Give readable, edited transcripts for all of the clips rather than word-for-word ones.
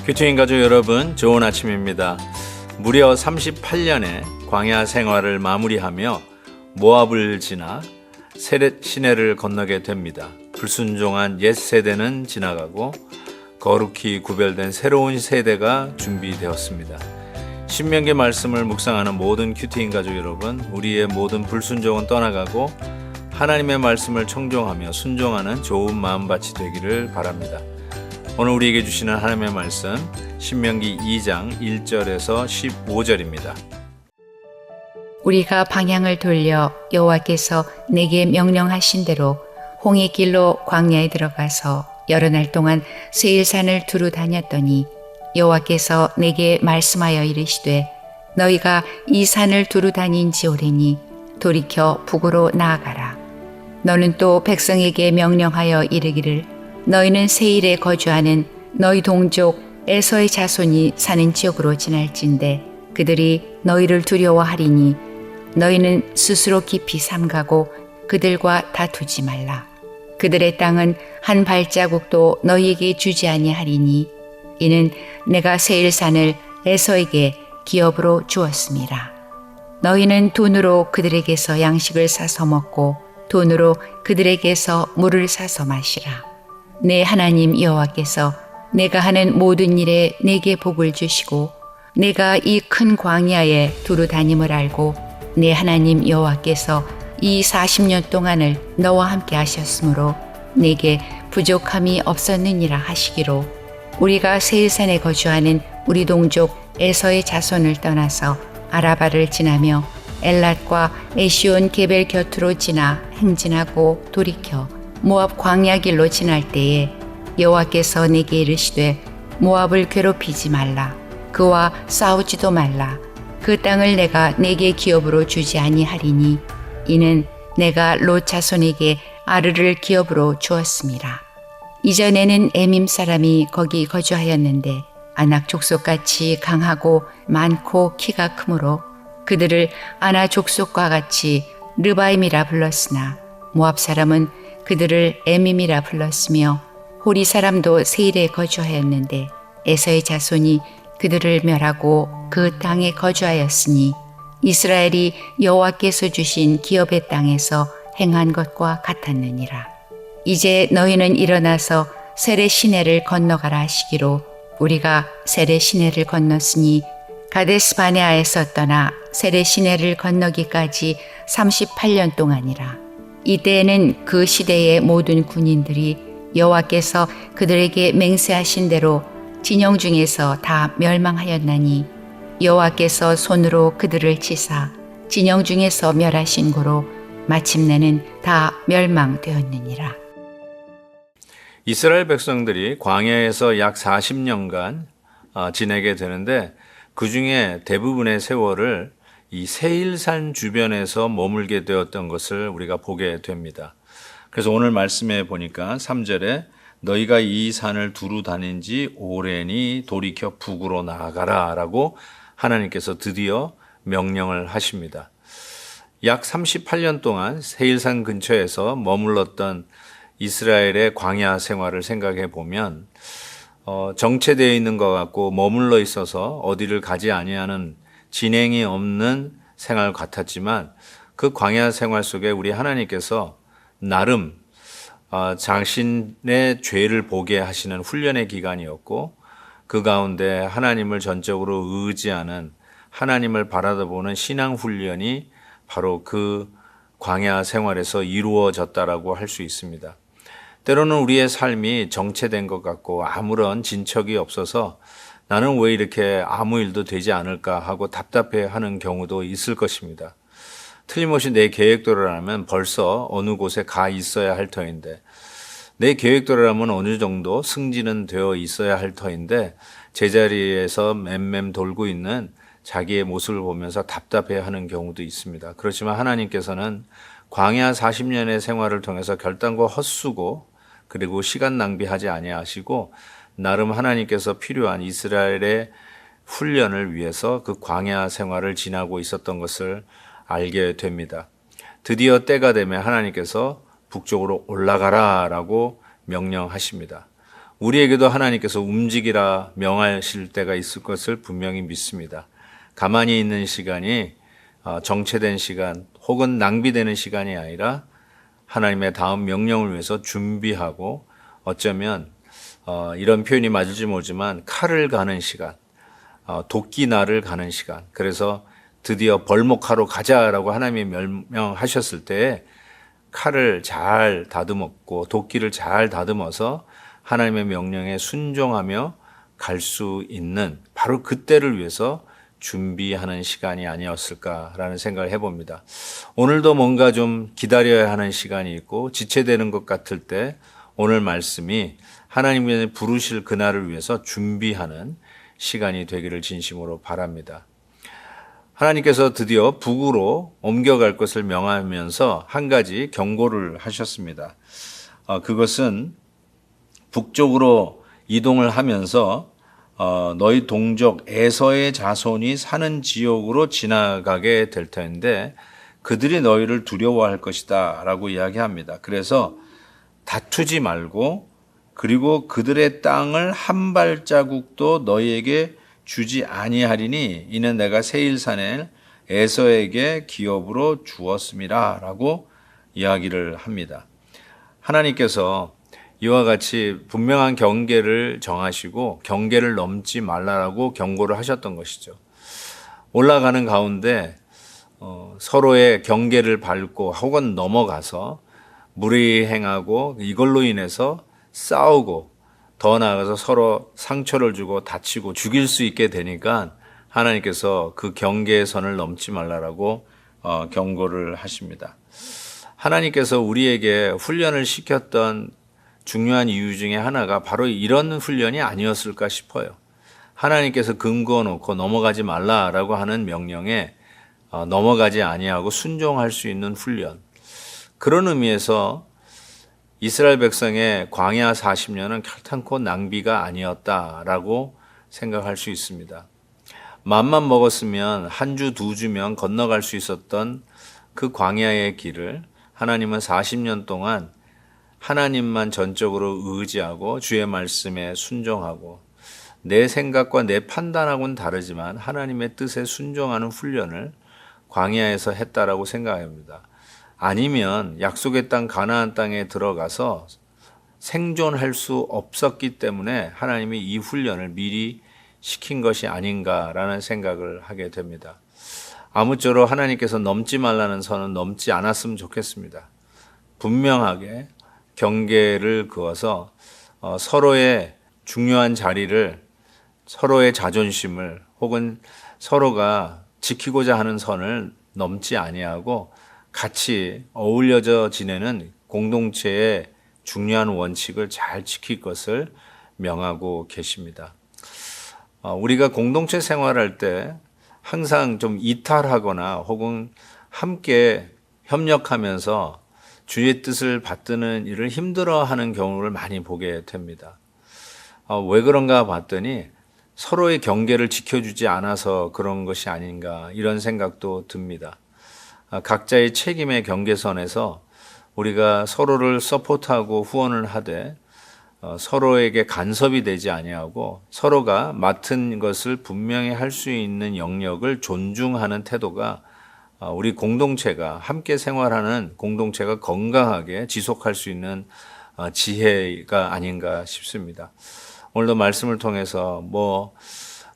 큐티인 가족 여러분, 좋은 아침입니다. 무려 38년의 광야 생활을 마무리하며 모압을 지나 세렛 시내를 건너게 됩니다. 불순종한 옛 세대는 지나가고 거룩히 구별된 새로운 세대가 준비되었습니다. 신명기 말씀을 묵상하는 모든 큐티인 가족 여러분, 우리의 모든 불순종은 떠나가고 하나님의 말씀을 청종하며 순종하는 좋은 마음밭이 되기를 바랍니다. 오늘 우리에게 주시는 하나님의 말씀 신명기 2장 1절에서 15절입니다. 우리가 방향을 돌려 여호와께서 내게 명령하신 대로 홍해 길로 광야에 들어가서 여러 날 동안 세일산을 두루 다녔더니 여호와께서 내게 말씀하여 이르시되 너희가 이 산을 두루 다닌 지 오래니 돌이켜 북으로 나아가라. 너는 또 백성에게 명령하여 이르기를 너희는 세일에 거주하는 너희 동족 에서의 자손이 사는 지역으로 지날진대 그들이 너희를 두려워하리니 너희는 스스로 깊이 삼가고 그들과 다투지 말라. 그들의 땅은 한 발자국도 너희에게 주지 아니하리니 이는 내가 세일산을 에서에게 기업으로 주었음이라. 너희는 돈으로 그들에게서 양식을 사서 먹고 돈으로 그들에게서 물을 사서 마시라. 내 하나님 여호와께서 내가 하는 모든 일에 내게 복을 주시고 내가 이 큰 광야에 두루 다님을 알고 내 하나님 여호와께서 이 40년 동안을 너와 함께 하셨으므로 내게 부족함이 없었느니라 하시기로 우리가 세일산에 거주하는 우리 동족 에서의 자손을 떠나서 아라바를 지나며 엘랏과 에시온 게벨 곁으로 지나 행진하고 돌이켜 모압 광야 길로 지날 때에 여호와께서 내게 이르시되 모압을 괴롭히지 말라. 그와 싸우지도 말라. 그 땅을 내가 내게 기업으로 주지 아니하리니 이는 내가 롯 자손에게 아르를 기업으로 주었습니다. 이전에는 에밈 사람이 거기 거주하였는데 아낙 족속같이 강하고 많고 키가 크므로 그들을 아나 족속과 같이 르바임이라 불렀으나 모압 사람은 그들을 에밈이라 불렀으며 호리 사람도 세일에 거주하였는데 에서의 자손이 그들을 멸하고 그 땅에 거주하였으니 이스라엘이 여호와께서 주신 기업의 땅에서 행한 것과 같았느니라. 이제 너희는 일어나서 세렛 시내를 건너가라 하시기로 우리가 세렛 시내를 건넜으니 가데스 바네아에서 떠나 세렛 시내를 건너기까지 38년 동안이라. 이때에는 그 시대의 모든 군인들이 여호와께서 그들에게 맹세하신 대로 진영 중에서 다 멸망하였나니 여호와께서 손으로 그들을 치사 진영 중에서 멸하신 고로 마침내는 다 멸망되었느니라. 이스라엘 백성들이 광야에서 약 40년간 지내게 되는데 그 중에 대부분의 세월을 이 세일산 주변에서 머물게 되었던 것을 우리가 보게 됩니다. 그래서 오늘 말씀에 보니까 3절에 너희가 이 산을 두루 다닌 지 오래니 돌이켜 북으로 나아가라 라고 하나님께서 드디어 명령을 하십니다. 약 38년 동안 세일산 근처에서 머물렀던 이스라엘의 광야 생활을 생각해 보면 정체되어 있는 것 같고 머물러 있어서 어디를 가지 아니하는 진행이 없는 생활 같았지만 그 광야 생활 속에 우리 하나님께서 나름 자신의 죄를 보게 하시는 훈련의 기간이었고 그 가운데 하나님을 전적으로 의지하는 하나님을 바라보는 신앙 훈련이 바로 그 광야 생활에서 이루어졌다라고 할 수 있습니다. 때로는 우리의 삶이 정체된 것 같고 아무런 진척이 없어서 나는 왜 이렇게 아무 일도 되지 않을까 하고 답답해하는 경우도 있을 것입니다. 틀림없이 내 계획대로라면 벌써 어느 곳에 가 있어야 할 터인데 내 계획대로라면 어느 정도 승진은 되어 있어야 할 터인데 제자리에서 맴맴 돌고 있는 자기의 모습을 보면서 답답해하는 경우도 있습니다. 그렇지만 하나님께서는 광야 40년의 생활을 통해서 결단과 헛수고 그리고 시간 낭비하지 아니하시고 나름 하나님께서 필요한 이스라엘의 훈련을 위해서 그 광야 생활을 지나고 있었던 것을 알게 됩니다. 드디어 때가 되면 하나님께서 북쪽으로 올라가라 라고 명령하십니다. 우리에게도 하나님께서 움직이라 명하실 때가 있을 것을 분명히 믿습니다. 가만히 있는 시간이 정체된 시간 혹은 낭비되는 시간이 아니라 하나님의 다음 명령을 위해서 준비하고 어쩌면 이런 표현이 맞을지 모르지만 칼을 가는 시간, 도끼날을 가는 시간. 그래서 드디어 벌목하러 가자라고 하나님이 명하셨을 때 칼을 잘 다듬었고 도끼를 잘 다듬어서 하나님의 명령에 순종하며 갈 수 있는 바로 그때를 위해서 준비하는 시간이 아니었을까라는 생각을 해봅니다. 오늘도 뭔가 좀 기다려야 하는 시간이 있고 지체되는 것 같을 때 오늘 말씀이 하나님의 부르실 그날을 위해서 준비하는 시간이 되기를 진심으로 바랍니다. 하나님께서 드디어 북으로 옮겨갈 것을 명하면서 한 가지 경고를 하셨습니다. 그것은 북쪽으로 이동을 하면서 너희 동족 에서의 자손이 사는 지역으로 지나가게 될 텐데 그들이 너희를 두려워할 것이다 라고 이야기합니다. 그래서 다투지 말고 그리고 그들의 땅을 한 발자국도 너희에게 주지 아니하리니 이는 내가 세일산을 에서에게 기업으로 주었음이라 라고 이야기를 합니다. 하나님께서 이와 같이 분명한 경계를 정하시고 경계를 넘지 말라라고 경고를 하셨던 것이죠. 올라가는 가운데 서로의 경계를 밟고 혹은 넘어가서 무리행하고 이걸로 인해서 싸우고 더 나아가서 서로 상처를 주고 다치고 죽일 수 있게 되니까 하나님께서 그 경계의 선을 넘지 말라라고 경고를 하십니다. 하나님께서 우리에게 훈련을 시켰던 중요한 이유 중에 하나가 바로 이런 훈련이 아니었을까 싶어요. 하나님께서 금고 놓고 넘어가지 말라라고 하는 명령에 넘어가지 아니하고 순종할 수 있는 훈련. 그런 의미에서 이스라엘 백성의 광야 40년은 결탄코 낭비가 아니었다라고 생각할 수 있습니다. 맘만 먹었으면 한 주, 두 주면 건너갈 수 있었던 그 광야의 길을 하나님은 40년 동안 하나님만 전적으로 의지하고 주의 말씀에 순종하고 내 생각과 내 판단하고는 다르지만 하나님의 뜻에 순종하는 훈련을 광야에서 했다라고 생각합니다. 아니면 약속의 땅 가나안 땅에 들어가서 생존할 수 없었기 때문에 하나님이 이 훈련을 미리 시킨 것이 아닌가라는 생각을 하게 됩니다. 아무쪼록 하나님께서 넘지 말라는 선은 넘지 않았으면 좋겠습니다. 분명하게 경계를 그어서 서로의 중요한 자리를 서로의 자존심을 혹은 서로가 지키고자 하는 선을 넘지 아니하고 같이 어울려져 지내는 공동체의 중요한 원칙을 잘 지킬 것을 명하고 계십니다. 우리가 공동체 생활할 때 항상 좀 이탈하거나 혹은 함께 협력하면서 주의 뜻을 받드는 일을 힘들어하는 경우를 많이 보게 됩니다. 왜 그런가 봤더니 서로의 경계를 지켜주지 않아서 그런 것이 아닌가 이런 생각도 듭니다. 각자의 책임의 경계선에서 우리가 서로를 서포트하고 후원을 하되 서로에게 간섭이 되지 아니하고 서로가 맡은 것을 분명히 할 수 있는 영역을 존중하는 태도가 우리 공동체가 함께 생활하는 공동체가 건강하게 지속할 수 있는 지혜가 아닌가 싶습니다. 오늘도 말씀을 통해서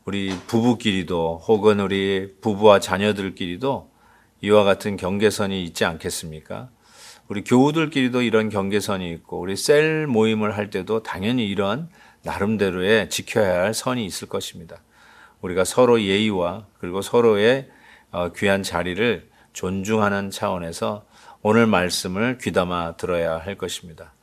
우리 부부끼리도 혹은 우리 부부와 자녀들끼리도 이와 같은 경계선이 있지 않겠습니까? 우리 교우들끼리도 이런 경계선이 있고 우리 셀 모임을 할 때도 당연히 이런 나름대로의 지켜야 할 선이 있을 것입니다. 우리가 서로 예의와 그리고 서로의 귀한 자리를 존중하는 차원에서 오늘 말씀을 귀담아 들어야 할 것입니다.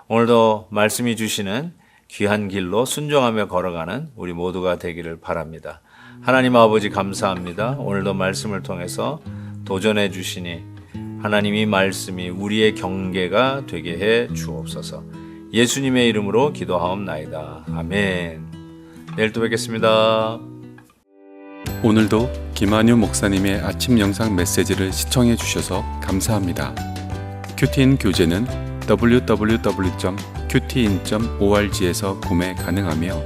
오늘도 말씀이 주시는 귀한 길로 순종하며 걸어가는 우리 모두가 되기를 바랍니다. 하나님 아버지 감사합니다. 오늘도 말씀을 통해서 도전해 주시니 하나님이 말씀이 우리의 경계가 되게 해 주옵소서. 예수님의 이름으로 기도하옵나이다. 아멘. 내일 또 뵙겠습니다. 오늘도 김한유 목사님의 아침 영상 메시지를 시청해 주셔서 감사합니다. 큐티인 교재는 www.큐티인교재.com qtin.org에서 구매 가능하며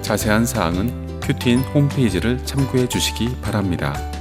자세한 사항은 qtin 홈페이지를 참고해 주시기 바랍니다.